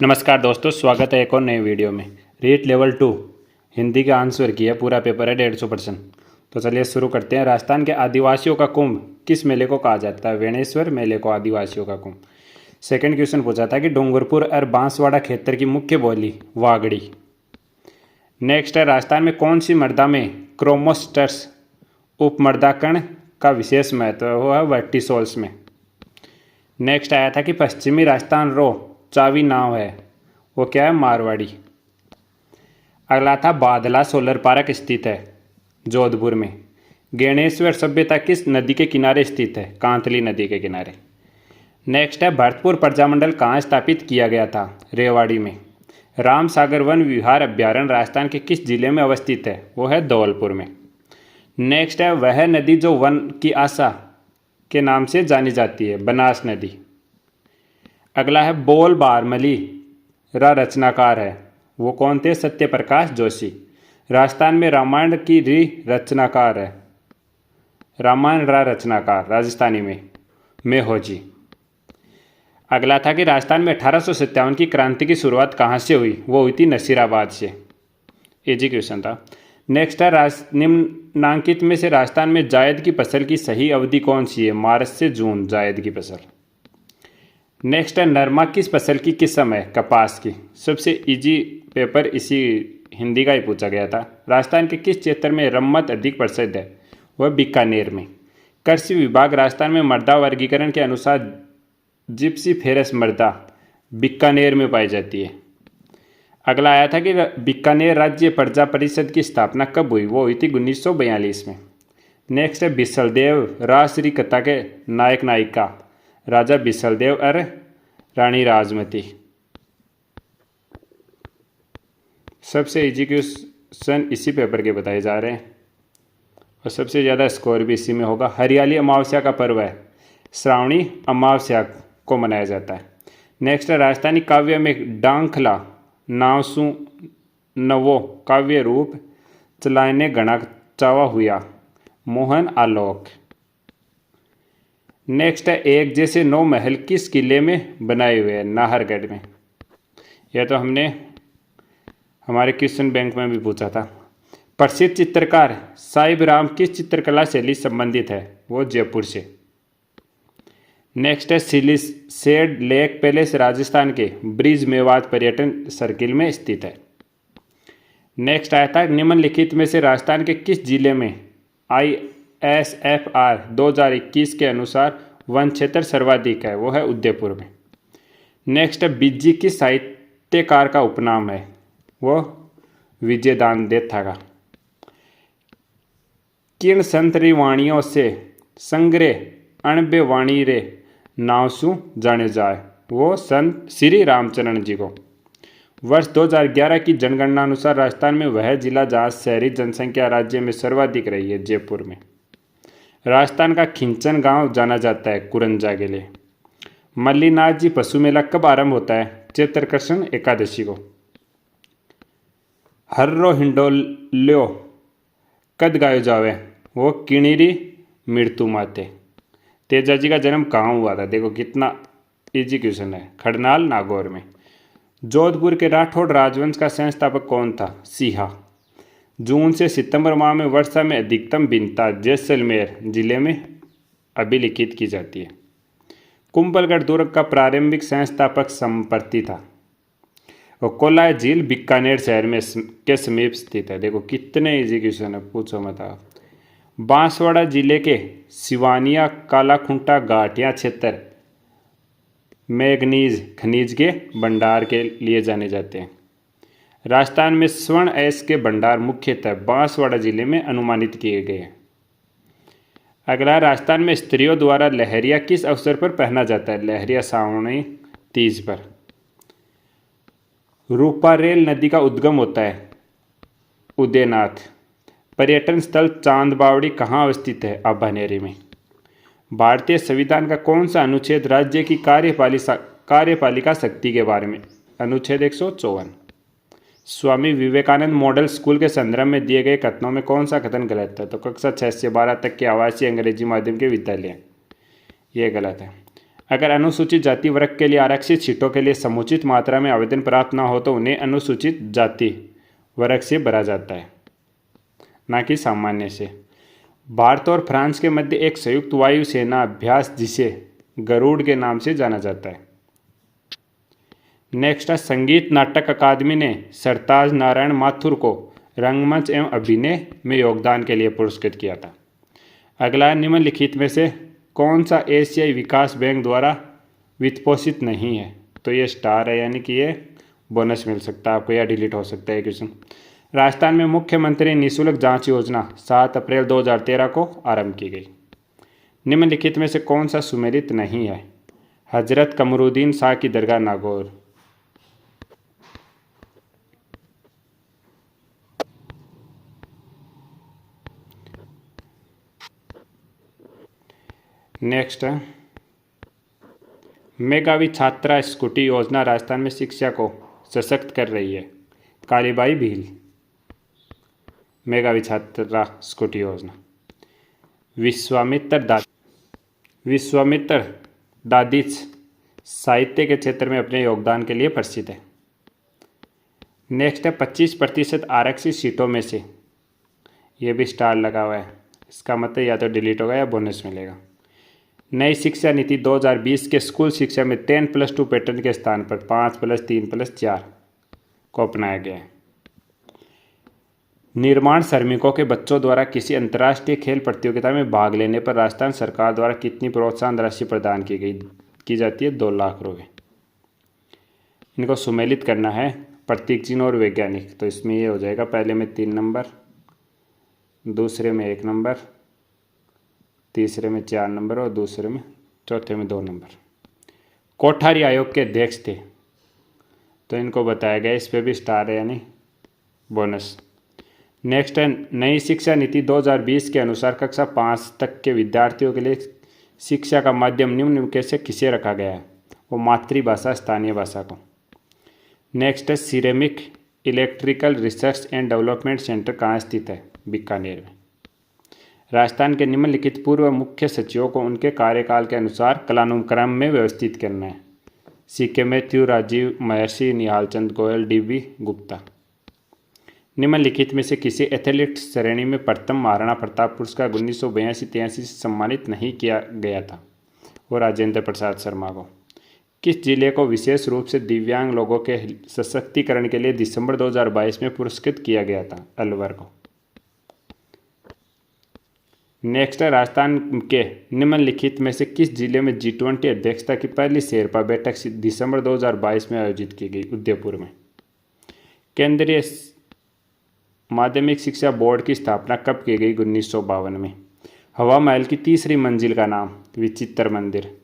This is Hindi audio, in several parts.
नमस्कार दोस्तों, स्वागत है एक और नए वीडियो में। रीट लेवल 2 हिंदी का आंसर किया, पूरा पेपर है 150%। तो चलिए शुरू करते हैं। राजस्थान के आदिवासियों का कुंभ किस मेले को कहा जाता है? वेणेश्वर मेले को आदिवासियों का कुंभ। सेकंड क्वेश्चन पूछा था कि डूंगरपुर और बांसवाड़ा क्षेत्र की मुख्य बोली वागड़ी। नेक्स्ट है, राजस्थान में कौन सी मृदा में क्रोमोस्टर्स उपमृदाकण का विशेष महत्व है? वो है वर्टिसोल्स में। नेक्स्ट आया था कि पश्चिमी राजस्थान रो चावी नाव है, वो क्या है? मारवाड़ी। अगला था बादला सोलर पार्क स्थित है जोधपुर में। गणेश्वर सभ्यता किस नदी के किनारे स्थित है? कांतली नदी के किनारे। नेक्स्ट है, भरतपुर प्रजामंडल कहाँ स्थापित किया गया था? रेवाड़ी में। राम सागर वन विहार अभ्यारण्य राजस्थान के किस जिले में अवस्थित है? वो है धौलपुर में। नेक्स्ट है, वह नदी जो वन की आशा के नाम से जानी जाती है? बनास नदी। अगला है, बोल बारमली रा रचनाकार है, वो कौन थे? सत्य प्रकाश जोशी। राजस्थान में रामायण की री रचनाकार है? रामायण रा रचनाकार राजस्थानी में हो जी। अगला था कि राजस्थान में 1857 की क्रांति की शुरुआत कहाँ से हुई? वो हुई थी नसीराबाद से। इजी क्वेश्चन था। नेक्स्ट है, निम्नांकित में से राजस्थान में जायद की फसल की सही अवधि कौन सी है? मार्च से जून जायद की फसल। नेक्स्ट है, नरमा किस फसल की किस्म है? कपास की। सबसे इजी पेपर इसी हिंदी का ही पूछा गया था। राजस्थान के किस क्षेत्र में रम्मत अधिक प्रसिद्ध है? वह बीकानेर में। कृषि विभाग राजस्थान में मृदा वर्गीकरण के अनुसार जिप्सी फेरस मृदा बीकानेर में पाई जाती है। अगला आया था कि बीकानेर राज्य प्रजा परिषद की स्थापना कब हुई? वो हुई थी 1942 में। नेक्स्ट है, बिसलदेव राजश्री कथा के नायक नायिका राजा बिसलदेव और रानी राजमती। सबसे इजी क्वेश्चन इसी पेपर के बताए जा रहे हैं और सबसे ज़्यादा स्कोर भी इसी में होगा। हरियाली अमावस्या का पर्व है, श्रावणी अमावस्या को मनाया जाता है। नेक्स्ट है, राजस्थानी काव्य में डांखला नावसु नवो काव्य रूप चलाने गणा चावा हुआ मोहन आलोक। नेक्स्ट है, एक जैसे 9 महल किस किले में बनाए हुए हैं? नाहरगढ़ में। यह तो हमने हमारे क्वेश्चन बैंक में भी पूछा था। प्रसिद्ध चित्रकार साहिब राम किस चित्रकला शैली संबंधित है? वो जयपुर से। नेक्स्ट है, सिलिसेड लेक पैलेस राजस्थान के ब्रिज मेवात पर्यटन सर्किल में स्थित है। नेक्स्ट आया था, निम्नलिखित में से राजस्थान के किस जिले में ISFR 2021 के अनुसार वन क्षेत्र सर्वाधिक है? वो है उदयपुर में। नेक्स्ट है, बिज्जी किस साहित्यकार का उपनाम है? वो विजयदान देथा का। किन संतरी वाणियों से संग्रह अणबे वाणी रे नावसु जाने जाए? वो संत श्री रामचरण जी को। वर्ष 2011 की जनगणना अनुसार राजस्थान में वह जिला जहाँ शहरी जनसंख्या राज्य में सर्वाधिक रही है, जयपुर में। राजस्थान का खिंचन गांव जाना जाता है कुरंजा के लिए। मल्लीनाथ जी पशु मेला कब आरंभ होता है? चैत्र कृष्ण एकादशी को। हर्रो हिंडोल्यो कद गायो जावे? वो किणीरी मृत्यु माते। तेजा जी का जन्म कहाँ हुआ था? देखो कितना इजी क्वेश्चन है, खड़नाल नागौर में। जोधपुर के राठौड़ राजवंश का संस्थापक कौन था? सिहा। जून से सितंबर माह में वर्षा में अधिकतम भिन्नता जैसलमेर जिले में अभिलिखित की जाती है। कुंभलगढ़ दुर्ग का प्रारंभिक संस्थापक संपर्ति था। और कोलाय झील बीकानेर शहर में के समीप स्थित है। देखो कितने इजी क्वेश्चन है, पूछो मत आप। बांसवाड़ा जिले के सिवानिया कालाखुंटा घाटिया क्षेत्र मैग्नीज खनिज के भंडार के लिए जाने जाते हैं। राजस्थान में स्वर्ण अयस्क के भंडार मुख्यतः बांसवाड़ा जिले में अनुमानित किए गए हैं। अगला, राजस्थान में स्त्रियों द्वारा लहरिया किस अवसर पर पहना जाता है? लहरिया सावणी तीज पर। रूपारेल नदी का उद्गम होता है उदयनाथ। पर्यटन स्थल चांदबावड़ी कहाँ अवस्थित है? अभानेरी में। भारतीय संविधान का कौन सा अनुच्छेद राज्य की कार्यपालिका शक्ति के बारे में? अनुच्छेद 154। स्वामी विवेकानंद मॉडल स्कूल के संदर्भ में दिए गए कथनों में कौन सा कथन गलत है? तो कक्षा 6 से 12 तक के आवासीय अंग्रेजी माध्यम के विद्यालय, ये गलत है। अगर अनुसूचित जाति वर्ग के लिए आरक्षित सीटों के लिए समुचित मात्रा में आवेदन प्राप्त न हो तो उन्हें अनुसूचित जाति वर्ग से भरा जाता है, न कि सामान्य से। भारत और फ्रांस के मध्य एक संयुक्त वायुसेना अभ्यास जिसे गरुड़ के नाम से जाना जाता है। नेक्स्ट है, संगीत नाटक अकादमी ने सरताज नारायण माथुर को रंगमंच एवं अभिनय में योगदान के लिए पुरस्कृत किया था। अगला, निम्नलिखित में से कौन सा एशियाई विकास बैंक द्वारा वित्तपोषित नहीं है? तो ये स्टार है, यानी कि ये बोनस मिल सकता है आपको या डिलीट हो सकता है क्वेश्चन। राजस्थान में मुख्यमंत्री निःशुल्क जांच योजना 7 अप्रैल 2013 को आरंभ की गई। निम्नलिखित में से कौन सा सुमेलित नहीं है? हजरत कमरुद्दीन शाह की दरगाह नागौर। नेक्स्ट है, मेघावी छात्रा स्कूटी योजना राजस्थान में शिक्षा को सशक्त कर रही है। कालीबाई भील। मेघावी छात्रा स्कूटी योजना। विश्वामित्र दादीच साहित्य के क्षेत्र में अपने योगदान के लिए प्रसिद्ध है। नेक्स्ट है, 25% आरक्षित सीटों में से, ये भी स्टार लगा हुआ है, इसका मतलब या तो डिलीट होगा या बोनस मिलेगा। नई शिक्षा नीति 2020 के स्कूल शिक्षा में 10+2 पैटर्न के स्थान पर 5+3+4 को अपनाया गया है। निर्माण श्रमिकों के बच्चों द्वारा किसी अंतर्राष्ट्रीय खेल प्रतियोगिता में भाग लेने पर राजस्थान सरकार द्वारा कितनी प्रोत्साहन राशि प्रदान की जाती है? 2 लाख रुपये। इनको सुमेलित करना है प्रतीक चिन्ह और वैज्ञानिक, तो इसमें ये हो जाएगा, पहले में 3 नंबर, दूसरे में 1 नंबर, तीसरे में 4 नंबर और दूसरे में चौथे में 2 नंबर। कोठारी आयोग के अध्यक्ष थे, तो इनको बताया गया, इस पे भी स्टार है यानी बोनस। नेक्स्ट है, नई शिक्षा नीति 2020 के अनुसार कक्षा 5 तक के विद्यार्थियों के लिए शिक्षा का माध्यम निम्न कैसे किसे रखा गया है? वो मातृभाषा स्थानीय भाषा को। नेक्स्ट है, ceramic electrical research and development centre कहाँ स्थित है? बीकानेर में। राजस्थान के निम्नलिखित पूर्व मुख्य सचिवों को उनके कार्यकाल के अनुसार कालानुक्रम में व्यवस्थित करना है। सीके मैथ्यू, राजीव महर्षि, निहाल चंद गोयल, डीबी गुप्ता। निम्नलिखित में से किसी एथलीट श्रेणी में प्रथम महाराणा प्रताप पुरस्कार 1982-83 से सम्मानित नहीं किया गया था? वो राजेंद्र प्रसाद शर्मा को। किस जिले को विशेष रूप से दिव्यांग लोगों के सशक्तिकरण के लिए दिसंबर 2022 में पुरस्कृत किया गया था? अलवर को। नेक्स्ट है, राजस्थान के निम्नलिखित में से किस जिले में G20 अध्यक्षता की पहली शेरपा बैठक दिसंबर 2022 में आयोजित की गई? उदयपुर में। केंद्रीय माध्यमिक शिक्षा बोर्ड की स्थापना कब की गई? 1952 में। हवा महल की तीसरी मंजिल का नाम? विचित्र मंदिर।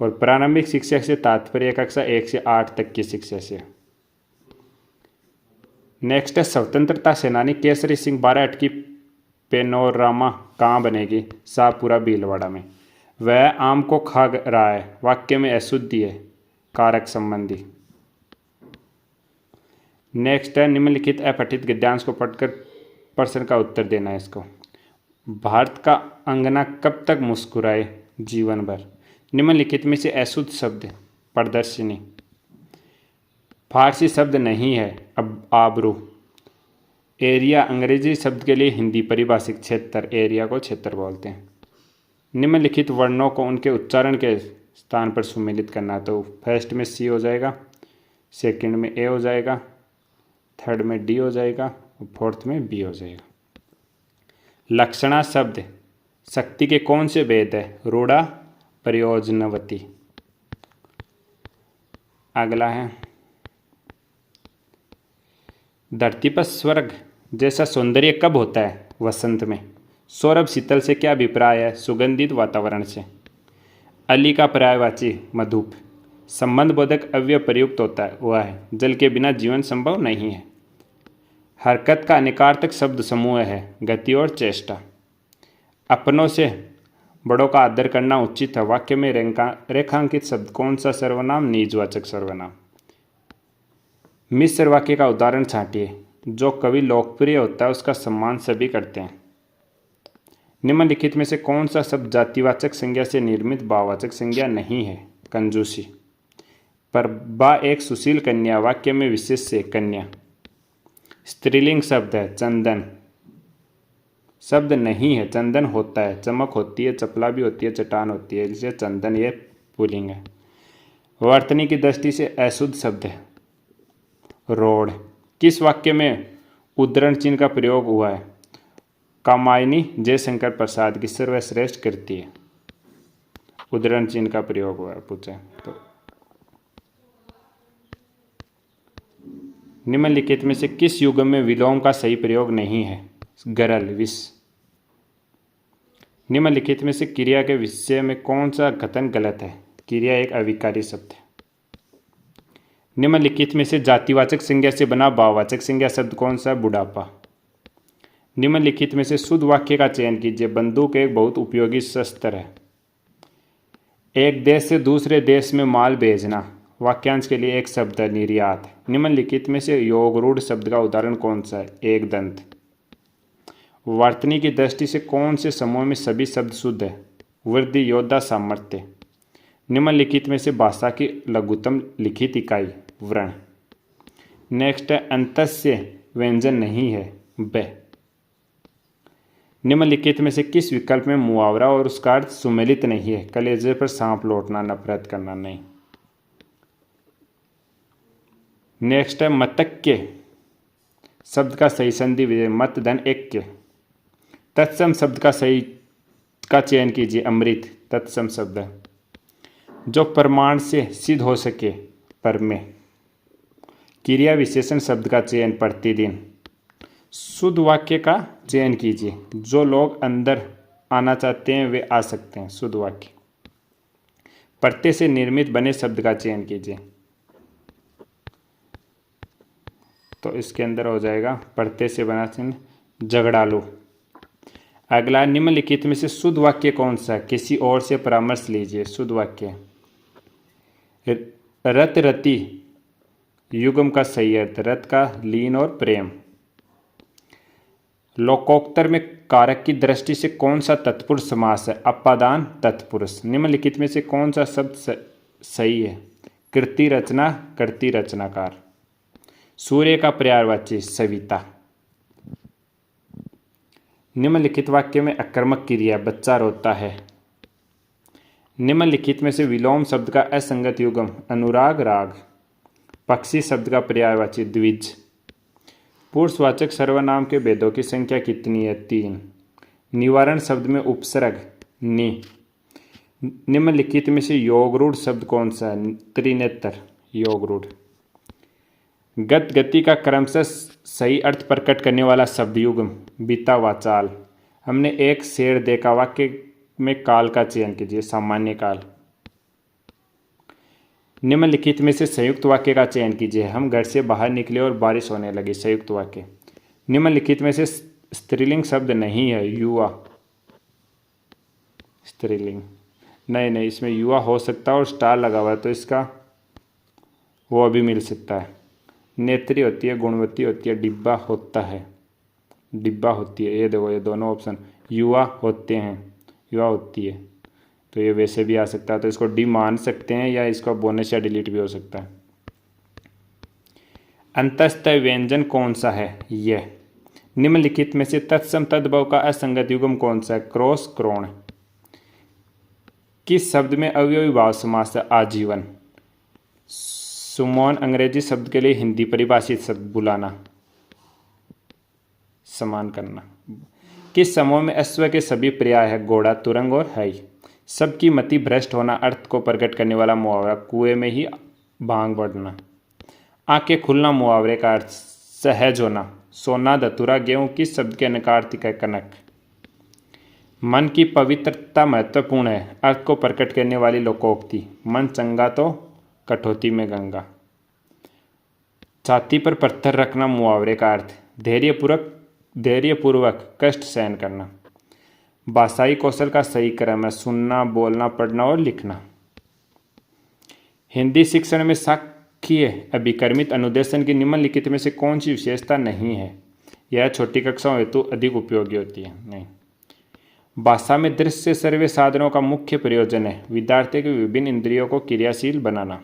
और प्रारंभिक शिक्षा से तात्पर्य कक्षा 1 से 8 तक की शिक्षा से। नेक्स्ट है, स्वतंत्रता सेनानी केसरी सिंह 12 की पेनोरामा कहाँ बनेगी? शाहपुरा भीलवाड़ा में। वह आम को खा रहा है, वाक्य में अशुद्धि है, कारक संबंधी। नेक्स्ट है, निम्नलिखित अपठित गद्यांश को पढ़कर प्रश्न का उत्तर देना है इसको। भारत का अंगना कब तक मुस्कुराए? जीवन भर। निम्नलिखित में से अशुद्ध शब्द? प्रदर्शनी। फारसी शब्द नहीं है अब आबरू। एरिया अंग्रेजी शब्द के लिए हिंदी परिभाषित क्षेत्र, एरिया को क्षेत्र बोलते हैं। निम्नलिखित वर्णों को उनके उच्चारण के स्थान पर सुमेलित करना, तो फर्स्ट में सी हो जाएगा, सेकंड में ए हो जाएगा, थर्ड में डी हो जाएगा और फोर्थ में बी हो जाएगा। लक्षणा शब्द शक्ति के कौन से भेद है? रूढ़ा, प्रयोजनवती। अगला है, धरती पर स्वर्ग जैसा सौंदर्य कब होता है? वसंत में। सौरभ शीतल से क्या अभिप्राय है? सुगंधित वातावरण से। अली का पर्यायवाची मधुप। संबंध बोधक अव्यय प्रयुक्त होता है, वह है जल के बिना जीवन संभव नहीं है। हरकत का अनेकार्थक शब्द समूह है, गति और चेष्टा। अपनों से बड़ों का आदर करना उचित है, वाक्य में रेखांकित शब्द कौन सा सर्वनाम? निजवाचक सर्वनाम। मिश्र वाक्य का उदाहरण छांटिए। जो कवि लोकप्रिय होता है उसका सम्मान सभी करते हैं। निम्नलिखित में से कौन सा शब्द जातिवाचक संज्ञा से निर्मित भाववाचक संज्ञा नहीं है? कंजूसी। पर बा एक सुशील कन्या, वाक्य में विशेष से कन्या। स्त्रीलिंग शब्द है चंदन, शब्द नहीं है, चंदन होता है, चमक होती है, चपला भी होती है, चट्टान होती है, इसलिए चंदन ये पुल्लिंग है। वर्तनी की दृष्टि से अशुद्ध शब्द है रोड। किस वाक्य में उद्धरण चिन्ह का प्रयोग हुआ है? कामायनी जयशंकर प्रसाद की सर्वश्रेष्ठ कृति है, उद्धरण चिन्ह का प्रयोग हुआ है पूछे तो। निम्नलिखित में से किस युग्म में विलोम का सही प्रयोग नहीं है? गरल विष। निम्नलिखित में से क्रिया के विषय में कौन सा कथन गलत है? क्रिया एक अविकारी शब्द है। निम्नलिखित में से जातिवाचक संज्ञा से बना भाववाचक संज्ञा शब्द कौन सा? बुढ़ापा। निम्नलिखित में से शुद्ध वाक्य का चयन कीजिए। बंदूक एक बहुत उपयोगी शस्त्र है। एक देश से दूसरे देश में माल भेजना, वाक्यांश के लिए एक शब्द है निर्यात। निम्नलिखित में से योगरूढ़ शब्द का उदाहरण कौन सा है? एक दंत। वर्तनी की दृष्टि से कौन से समूह में सभी शब्द शुद्ध है? वृद्धि, योद्धा, सामर्थ्य। निम्नलिखित में से भाषा की लघुतम लिखित इकाई व्रण। नेक्स्ट है अंतस्य व्यंजन नहीं है ब। निम्नलिखित में से किस विकल्प में मुहावरा और उसका अर्थ सुमेलित नहीं है? कलेजे पर सांप लौटना, नफरत करना, नहीं। नेक्स्ट है मतक्य शब्द का सही संधि विधेय मत धन एक्य। तत्सम शब्द का सही का चयन कीजिए। अमृत तत्सम शब्द है। जो प्रमाण से सिद्ध हो सके पर में। क्रिया विशेषण शब्द का चयन प्रतिदिन। शुद्ध वाक्य का चयन कीजिए। जो लोग अंदर आना चाहते हैं वे आ सकते हैं, शुद्ध वाक्य। प्रत्यय से निर्मित बने शब्द का चयन कीजिए। तो इसके अंदर हो जाएगा प्रत्यय से बना चिन्ह झगड़ालू। अगला निम्नलिखित में से शुद्ध वाक्य कौन सा? किसी और से परामर्श लीजिए। शुद्ध वाक्य रत रति युग्म का सही अर्थ रत का लीन और प्रेम। लोकोत्तर में कारक की दृष्टि से कौन सा तत्पुरुष समास है? अपादान तत्पुरुष। निम्नलिखित में से कौन सा शब्द सही है? कृति रचना, कृति रचनाकार। सूर्य का पर्यायवाची सविता। निम्नलिखित वाक्य में अकर्मक क्रिया बच्चा रोता है। निम्नलिखित में से विलोम शब्द का असंगत युग्म अनुराग राग। पक्षी शब्द का पर्यायवाची द्विज। पुरुषवाचक सर्वनाम के भेदों की संख्या कितनी है? 3। निवारण शब्द में उपसर्ग नि। निम्नलिखित में से योगरूढ़ शब्द कौन सा है? त्रिनेत्र योगरूढ़। गत गति का क्रमशः सही अर्थ प्रकट करने वाला शब्द युग्म बीता वाचाल। हमने एक शेर देखा, वाक्य में काल का चयन कीजिए। सामान्य काल। निम्नलिखित में से संयुक्त वाक्य का चयन कीजिए। हम घर से बाहर निकले और बारिश होने लगी, संयुक्त वाक्य। निम्नलिखित में से स्त्रीलिंग शब्द नहीं है? युवा स्त्रीलिंग नहीं, इसमें युवा हो सकता है और स्टार लगा हुआ है तो इसका वो अभी मिल सकता है। नेत्री होती है, गुणवती होती है, डिब्बा होता है, डिब्बा होती है। ये देखो, ये दोनों ऑप्शन युवा होते हैं, युवा होती है, तो ये वैसे भी आ सकता है, तो इसको डी मान सकते हैं या इसका बोनस या डिलीट भी हो सकता है। अंतस्थ व्यंजन कौन सा है? यह। निम्नलिखित में से तत्सम तद्भव का असंगत युग्म कौन सा है? क्रॉस क्रोण। किस शब्द में अवयवी भाव समास है? आजीवन। सुमोन अंग्रेजी शब्द के लिए हिंदी परिभाषित शब्द बुलाना, समान करना। किस समूह में अश्व के सभी पर्याय है? घोड़ा, तुरंग और है। सबकी मति भ्रष्ट होना अर्थ को प्रकट करने वाला मुहावरा कुएं में ही भांग बढ़ना। आंखें खुलना मुहावरे का अर्थ सहज होना। सोना, धतूरा, गेहूं किस शब्द के अनकार्थिक है? कनक। मन की पवित्रता महत्वपूर्ण है अर्थ को प्रकट करने वाली लोकोक्ति। मन चंगा तो कठौती में गंगा। छाती पर पत्थर रखना मुहावरे का अर्थ धैर्यपूर्वक कष्ट सहन करना। भाषाई कौशल का सही क्रम है सुनना, बोलना, पढ़ना और लिखना। हिंदी शिक्षण में साक्ष्य अभिकर्मित अनुदेशन की निम्नलिखित में से कौन सी विशेषता नहीं है? यह छोटी कक्षाओं हेतु अधिक उपयोगी होती है। नहीं। भाषा में दृश्य सर्वे साधनों का मुख्य प्रयोजन है विद्यार्थी के विभिन्न इंद्रियों को क्रियाशील बनाना।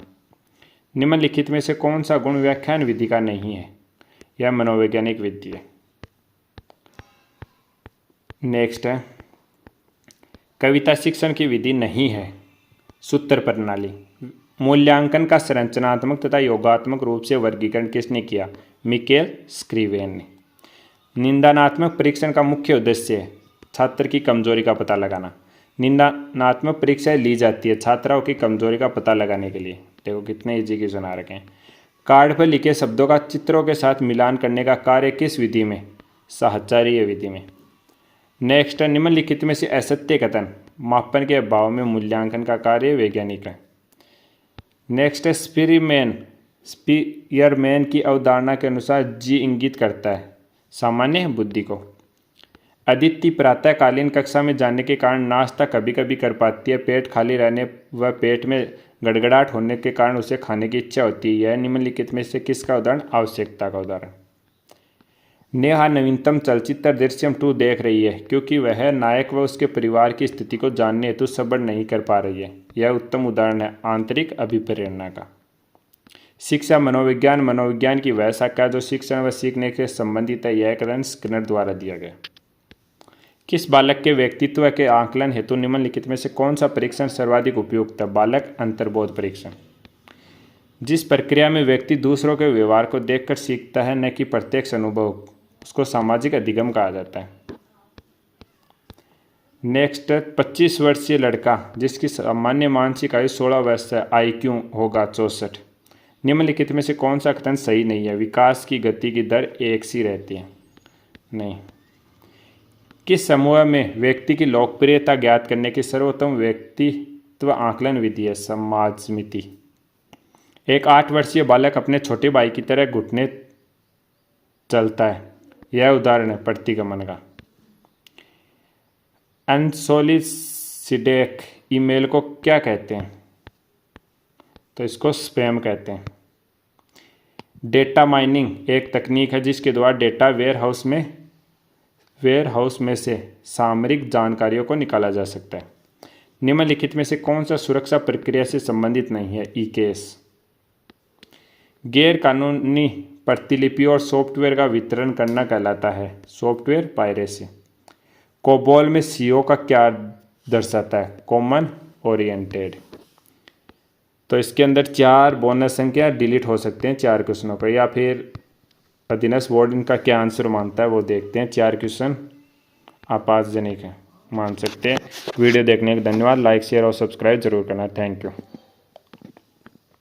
निम्नलिखित में से कौन सा गुण व्याख्यान विधि का नहीं है? यह मनोवैज्ञानिक विधि है। नेक्स्ट है, कविता शिक्षण की विधि नहीं है। सूत्र प्रणाली। मूल्यांकन का संरचनात्मक तथा योगात्मक रूप से वर्गीकरण किसने किया? मिकेल स्क्रीवेन ने। निंदानात्मक परीक्षण का मुख्य उद्देश्य है छात्र की कमजोरी का पता लगाना। निंदानात्मक परीक्षाएं ली जाती है छात्राओं की कमजोरी का पता लगाने के लिए। देखो कितने इजी की सुना रखे हैं। कार्ड पर लिखे शब्दों का चित्रों के साथ मिलान करने का कार्य किस विधि में? साहचर्य विधि में। नेक्स्ट, निम्नलिखित में से असत्य कथन मापन के अभाव में मूल्यांकन का कार्य वैज्ञानिक है। नेक्स्ट है, स्पीयरमैन की अवधारणा के अनुसार जी इंगित करता है सामान्य बुद्धि को। अदिति प्रातःकालीन कक्षा में जाने के कारण नाश्ता कभी कभी कर पाती है। पेट खाली रहने व पेट में गड़गड़ाहट होने के कारण उसे खाने की इच्छा होती है। यह निम्नलिखित में से किसका उदाहरण? आवश्यकता का उदाहरण। नेहा नवीनतम चलचित्र दृश्यम 2 देख रही है क्योंकि वह नायक व उसके परिवार की स्थिति को जानने हेतु सब्र नहीं कर पा रही है। यह उत्तम उदाहरण है आंतरिक अभिप्रेरणा का। शिक्षा मनोविज्ञान। मनोविज्ञान की वह शाखा जो शिक्षण व सीखने से संबंधित है। यह कथन स्किनर द्वारा दिया गया। किस बालक के व्यक्तित्व के आकलन हेतु निम्नलिखित में से कौन सा परीक्षण सर्वाधिक उपयुक्त है? बालक अंतर्बोध परीक्षण। जिस प्रक्रिया में व्यक्ति दूसरों के व्यवहार को देखकर सीखता है न कि प्रत्यक्ष अनुभव, उसको सामाजिक अधिगम कहा जाता है। नेक्स्ट, 25 वर्षीय लड़का जिसकी सामान्य मानसिक आयु 16 वर्ष है, IQ होगा 64। निम्नलिखित में से कौन सा कथन सही नहीं है? विकास की गति की दर एक सी रहती है। नहीं। किस समूह में व्यक्ति की लोकप्रियता ज्ञात करने की सर्वोत्तम व्यक्तित्व आकलन विधि है? समाजमिति। एक 8 वर्षीय बालक अपने छोटे भाई की तरह घुटने चलता है। यह उदाहरण है प्रतिगमन का। अनसोलिसिटेड ईमेल को क्या कहते हैं? तो इसको स्पैम कहते हैं। डेटा माइनिंग एक तकनीक है जिसके द्वारा डेटा वेयरहाउस में से सामरिक जानकारियों को निकाला जा सकता है। निम्नलिखित में से कौन सा सुरक्षा प्रक्रिया से संबंधित नहीं है? ई-केस। गैर कानूनी प्रतिलिपि और सॉफ्टवेयर का वितरण करना कहलाता है सॉफ्टवेयर पायरेसी। कोबोल में CO का क्या दर्शाता है? Common oriented. तो इसके अंदर 4 बोनस संख्या डिलीट हो सकते हैं 4 क्वेश्चनों पर, या फिर अधीनस्थ बोर्ड इनका क्या आंसर मानता है वो देखते हैं। 4 क्वेश्चन आपातजनिक है, मान सकते हैं। वीडियो देखने के धन्यवाद। लाइक शेयर और सब्सक्राइब जरूर करना। Thank you.